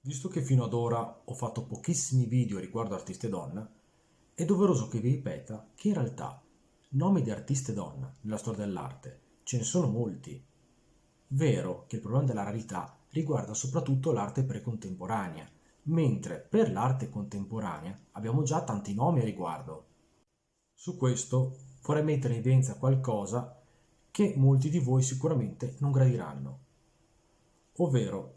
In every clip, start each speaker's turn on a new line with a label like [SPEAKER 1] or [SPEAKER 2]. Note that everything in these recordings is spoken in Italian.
[SPEAKER 1] Visto che fino ad ora ho fatto pochissimi video riguardo artiste donna, è doveroso che vi ripeta che in realtà nomi di artiste donna nella storia dell'arte ce ne sono molti. Vero che il problema della rarità riguarda soprattutto l'arte precontemporanea, mentre per l'arte contemporanea abbiamo già tanti nomi a riguardo. Su questo vorrei mettere in evidenza qualcosa che molti di voi sicuramente non gradiranno, ovvero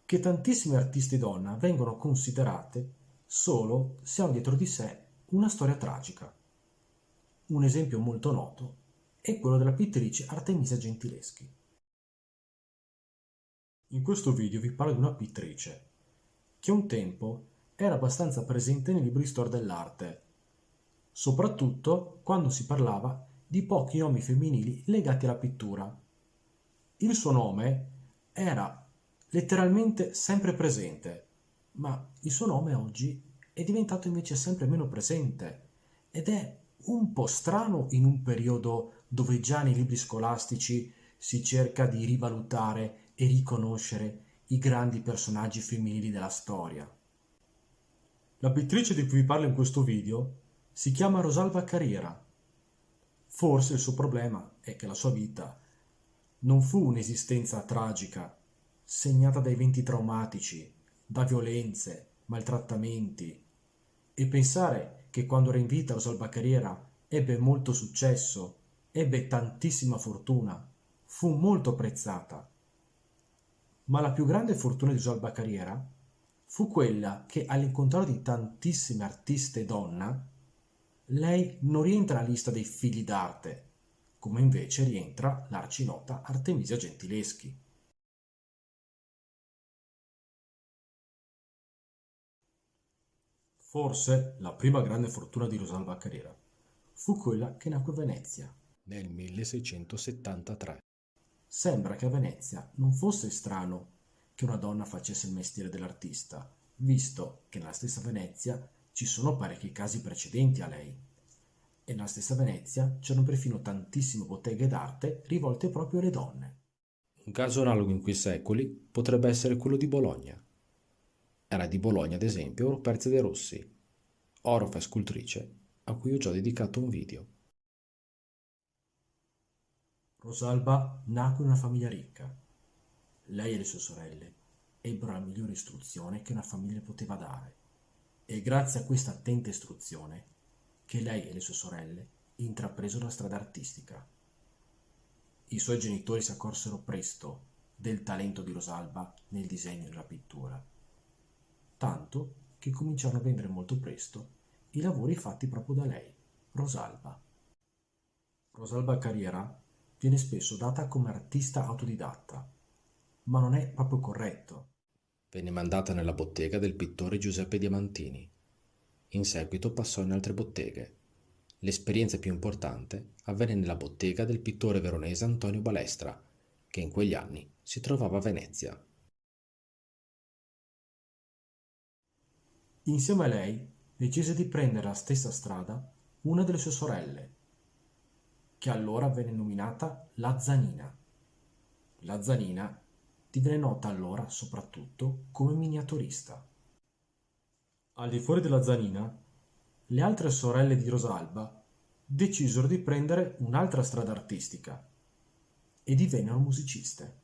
[SPEAKER 1] che tantissime artiste donna vengono considerate solo se hanno dietro di sé una storia tragica. Un esempio molto noto è quello della pittrice Artemisia Gentileschi. In questo video vi parlo di una pittrice che un tempo era abbastanza presente nei libri di storia dell'arte, soprattutto quando si parlava di pochi nomi femminili legati alla pittura. Il suo nome era letteralmente sempre presente, ma il suo nome oggi è diventato invece sempre meno presente ed è un po' strano in un periodo dove già nei libri scolastici si cerca di rivalutare e riconoscere i grandi personaggi femminili della storia. La pittrice di cui vi parlo in questo video si chiama Rosalba Carriera. Forse il suo problema è che la sua vita non fu un'esistenza tragica, segnata da eventi traumatici, da violenze, maltrattamenti, e pensare che quando era in vita Rosalba Carriera ebbe molto successo, ebbe tantissima fortuna, fu molto apprezzata. Ma la più grande fortuna di Rosalba Carriera fu quella che, all'incontrario di tantissime artiste donna, lei non rientra nella lista dei figli d'arte, come invece rientra l'arcinota Artemisia Gentileschi. Forse la prima grande fortuna di Rosalba Carrera fu quella che nacque a Venezia nel 1673. Sembra che a Venezia non fosse strano che una donna facesse il mestiere dell'artista, visto che nella stessa Venezia ci sono parecchi casi precedenti a lei. E nella stessa Venezia c'erano perfino tantissime botteghe d'arte rivolte proprio alle donne. Un caso analogo in quei secoli potrebbe essere quello di Bologna. Era di Bologna, ad esempio, Ruperzia De Rossi, orofa e scultrice, a cui ho già dedicato un video. Rosalba nacque in una famiglia ricca. Lei e le sue sorelle ebbero la migliore istruzione che una famiglia poteva dare. E grazie a questa attenta istruzione che lei e le sue sorelle intrapresero la strada artistica. I suoi genitori si accorsero presto del talento di Rosalba nel disegno e nella pittura, tanto che cominciarono a vendere molto presto i lavori fatti proprio da lei, Rosalba. Rosalba Carriera viene spesso data come artista autodidatta, ma non è proprio corretto. Venne mandata nella bottega del pittore Giuseppe Diamantini. In seguito passò in altre botteghe. L'esperienza più importante avvenne nella bottega del pittore veronese Antonio Balestra, che in quegli anni si trovava a Venezia. Insieme a lei decise di prendere la stessa strada una delle sue sorelle, che allora venne nominata la Zanina. La Zanina divenne nota allora soprattutto come miniaturista. Al di fuori della Zanina, le altre sorelle di Rosalba decisero di prendere un'altra strada artistica e divennero musiciste.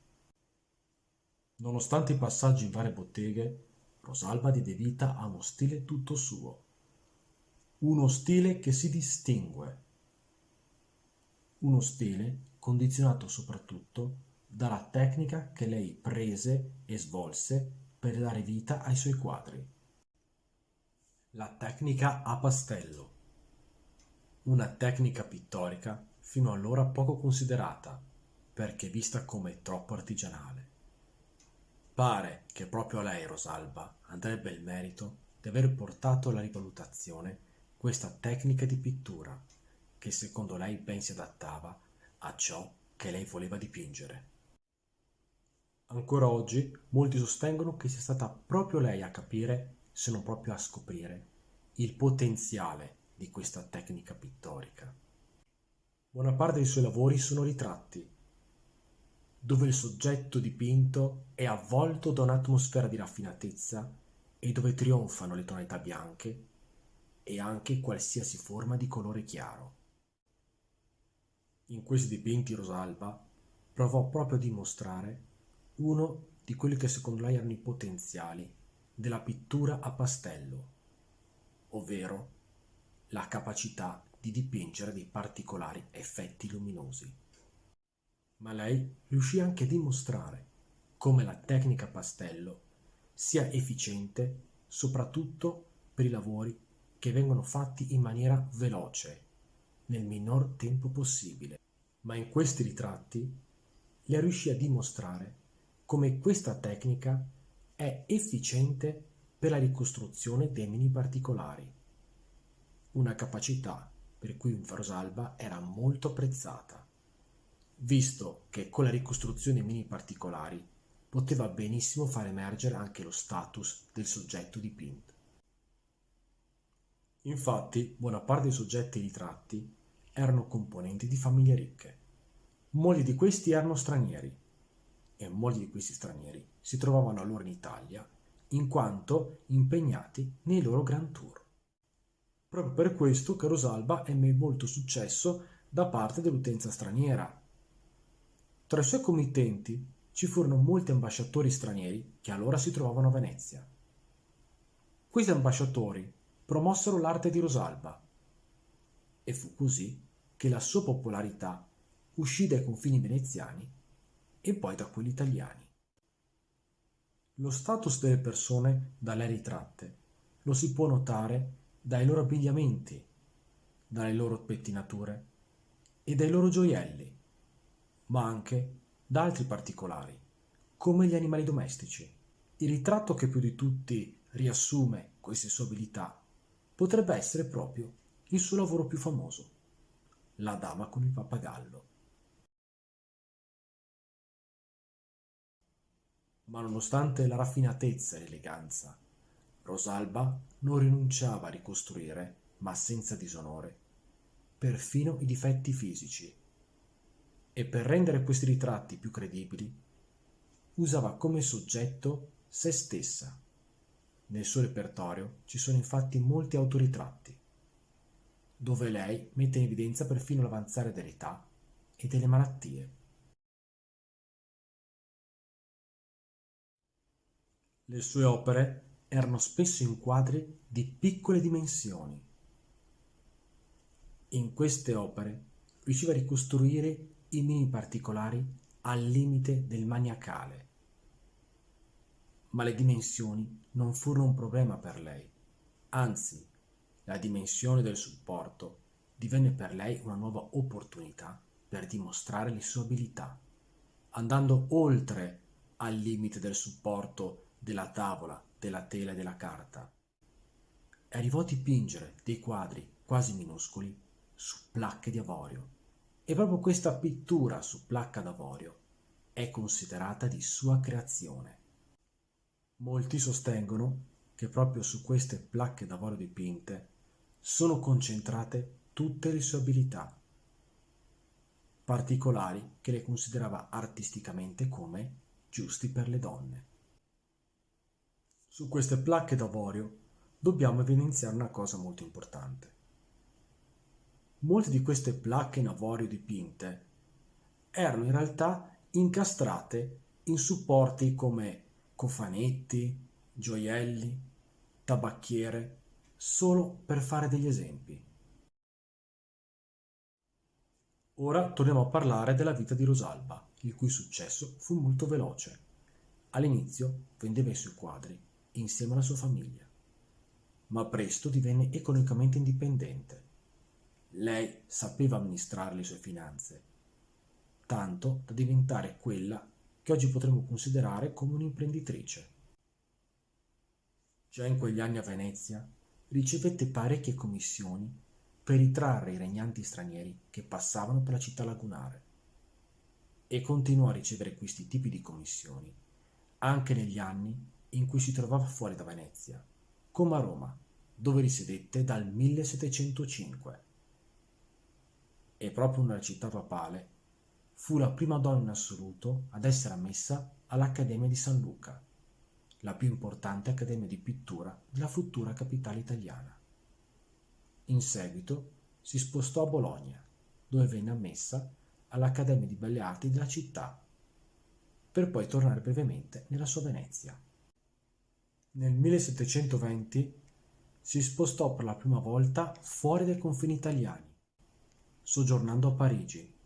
[SPEAKER 1] Nonostante i passaggi in varie botteghe, Rosalba diede vita a uno stile tutto suo, uno stile che si distingue, uno stile condizionato soprattutto dalla tecnica che lei prese e svolse per dare vita ai suoi quadri. La tecnica a pastello, una tecnica pittorica fino allora poco considerata perché vista come troppo artigianale. Pare che proprio a lei, Rosalba, andrebbe il merito di aver portato alla rivalutazione questa tecnica di pittura che secondo lei ben si adattava a ciò che lei voleva dipingere. Ancora oggi molti sostengono che sia stata proprio lei a capire, se non proprio a scoprire, il potenziale di questa tecnica pittorica. Buona parte dei suoi lavori sono ritratti, dove il soggetto dipinto è avvolto da un'atmosfera di raffinatezza e dove trionfano le tonalità bianche e anche qualsiasi forma di colore chiaro. In questi dipinti Rosalba provò proprio a dimostrare uno di quelli che secondo lei erano i potenziali della pittura a pastello, ovvero la capacità di dipingere dei particolari effetti luminosi. Ma lei riuscì anche a dimostrare come la tecnica a pastello sia efficiente soprattutto per i lavori che vengono fatti in maniera veloce, nel minor tempo possibile. Ma in questi ritratti lei riuscì a dimostrare come questa tecnica è efficiente per la ricostruzione dei mini particolari, una capacità per cui Rosalba era molto apprezzata, visto che con la ricostruzione dei mini particolari poteva benissimo far emergere anche lo status del soggetto dipinto. Infatti, buona parte dei soggetti ritratti erano componenti di famiglie ricche. Molti di questi erano stranieri e molti di questi stranieri si trovavano allora in Italia in quanto impegnati nei loro Grand Tour. Proprio per questo che Rosalba ebbe molto successo da parte dell'utenza straniera. Tra i suoi committenti ci furono molti ambasciatori stranieri che allora si trovavano a Venezia. Questi ambasciatori promossero l'arte di Rosalba e fu così che la sua popolarità uscì dai confini veneziani e poi da quelli italiani. Lo status delle persone da lei ritratte lo si può notare dai loro abbigliamenti, dalle loro pettinature e dai loro gioielli, ma anche da altri particolari, come gli animali domestici. Il ritratto che più di tutti riassume queste sue abilità potrebbe essere proprio il suo lavoro più famoso, La dama con il pappagallo. Ma nonostante la raffinatezza e l'eleganza, Rosalba non rinunciava a ricostruire, ma senza disonore, perfino i difetti fisici. E per rendere questi ritratti più credibili, usava come soggetto se stessa. Nel suo repertorio ci sono infatti molti autoritratti, dove lei mette in evidenza perfino l'avanzare dell'età e delle malattie. Le sue opere erano spesso in quadri di piccole dimensioni. In queste opere riusciva a ricostruire i minimi particolari al limite del maniacale. Ma le dimensioni non furono un problema per lei, anzi, la dimensione del supporto divenne per lei una nuova opportunità per dimostrare le sue abilità, andando oltre al limite del supporto della tavola, della tela e della carta. Arrivò a dipingere dei quadri quasi minuscoli su placche di avorio e proprio questa pittura su placca d'avorio è considerata di sua creazione. Molti sostengono che proprio su queste placche d'avorio dipinte sono concentrate tutte le sue abilità, particolari che lei considerava artisticamente come giusti per le donne. Su queste placche d'avorio dobbiamo evidenziare una cosa molto importante. Molte di queste placche in avorio dipinte erano in realtà incastrate in supporti come cofanetti, gioielli, tabacchiere, solo per fare degli esempi. Ora torniamo a parlare della vita di Rosalba, il cui successo fu molto veloce. All'inizio vendeva i suoi quadri insieme alla sua famiglia, ma presto divenne economicamente indipendente. Lei sapeva amministrare le sue finanze, tanto da diventare quella che oggi potremmo considerare come un'imprenditrice. Già in quegli anni a Venezia ricevette parecchie commissioni per ritrarre i regnanti stranieri che passavano per la città lagunare e continuò a ricevere questi tipi di commissioni anche negli anni in cui si trovava fuori da Venezia, come a Roma, dove risiedette dal 1705. E proprio nella città papale fu la prima donna in assoluto ad essere ammessa all'Accademia di San Luca, la più importante accademia di pittura della futura capitale italiana. In seguito si spostò a Bologna, dove venne ammessa all'Accademia di Belle Arti della città, per poi tornare brevemente nella sua Venezia. Nel 1720 si spostò per la prima volta fuori dai confini italiani, soggiornando a Parigi,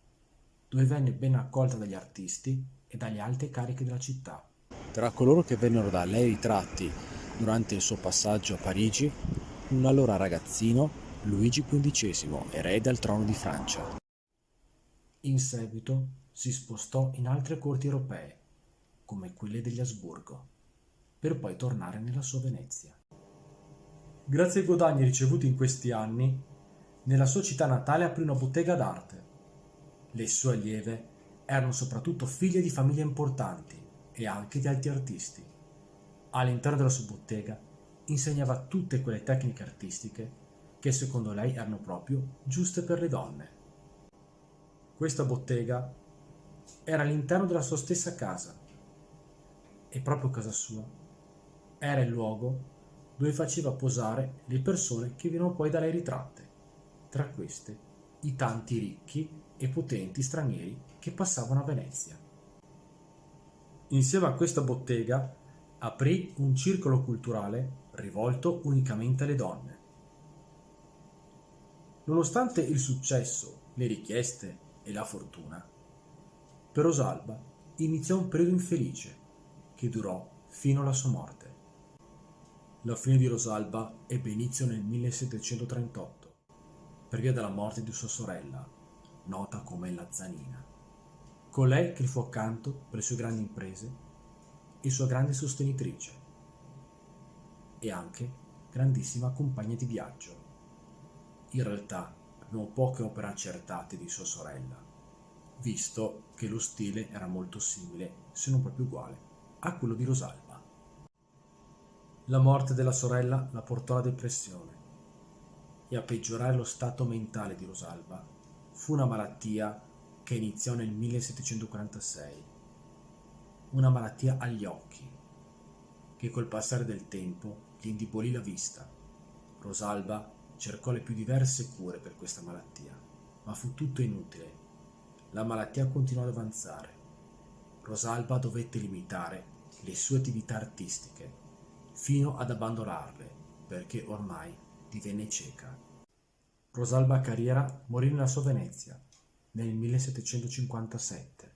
[SPEAKER 1] dove venne ben accolta dagli artisti e dalle alte cariche della città.
[SPEAKER 2] Tra coloro che vennero da lei ritratti durante il suo passaggio a Parigi, un allora ragazzino, Luigi XV, erede al trono di Francia.
[SPEAKER 1] In seguito si spostò in altre corti europee, come quelle degli Asburgo, per poi tornare nella sua Venezia. Grazie ai guadagni ricevuti in questi anni, nella sua città natale aprì una bottega d'arte. Le sue allieve erano soprattutto figlie di famiglie importanti e anche di alti artisti. All'interno della sua bottega insegnava tutte quelle tecniche artistiche che secondo lei erano proprio giuste per le donne. Questa bottega era all'interno della sua stessa casa e proprio casa sua era il luogo dove faceva posare le persone che vennero poi da lei ritratte, tra queste i tanti ricchi e potenti stranieri che passavano a Venezia. Insieme a questa bottega aprì un circolo culturale rivolto unicamente alle donne. Nonostante il successo, le richieste e la fortuna, per Rosalba iniziò un periodo infelice che durò fino alla sua morte. La fine di Rosalba ebbe inizio nel 1738, per via della morte di sua sorella, nota come la Zanina, colei che gli fu accanto per le sue grandi imprese e sua grande sostenitrice, e anche grandissima compagna di viaggio. In realtà abbiamo poche opere accertate di sua sorella, visto che lo stile era molto simile, se non proprio uguale, a quello di Rosalba. La morte della sorella la portò alla depressione e a peggiorare lo stato mentale di Rosalba fu una malattia che iniziò nel 1746, una malattia agli occhi che col passare del tempo gli indebolì la vista. Rosalba cercò le più diverse cure per questa malattia, ma fu tutto inutile. La malattia continuò ad avanzare. Rosalba dovette limitare le sue attività artistiche fino ad abbandonarle perché ormai divenne cieca. Rosalba Carriera morì nella sua Venezia nel 1757.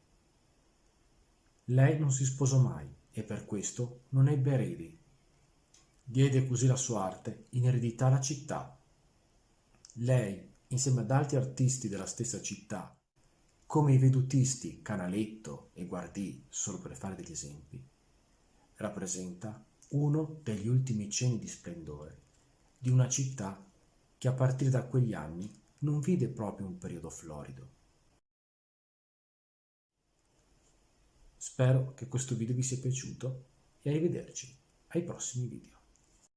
[SPEAKER 1] Lei non si sposò mai e per questo non ebbe eredi. Diede così la sua arte in eredità alla città. Lei, insieme ad altri artisti della stessa città, come i vedutisti Canaletto e Guardì, solo per fare degli esempi, rappresenta uno degli ultimi cenni di splendore di una città che a partire da quegli anni non vide proprio un periodo florido. Spero che questo video vi sia piaciuto e arrivederci ai prossimi video.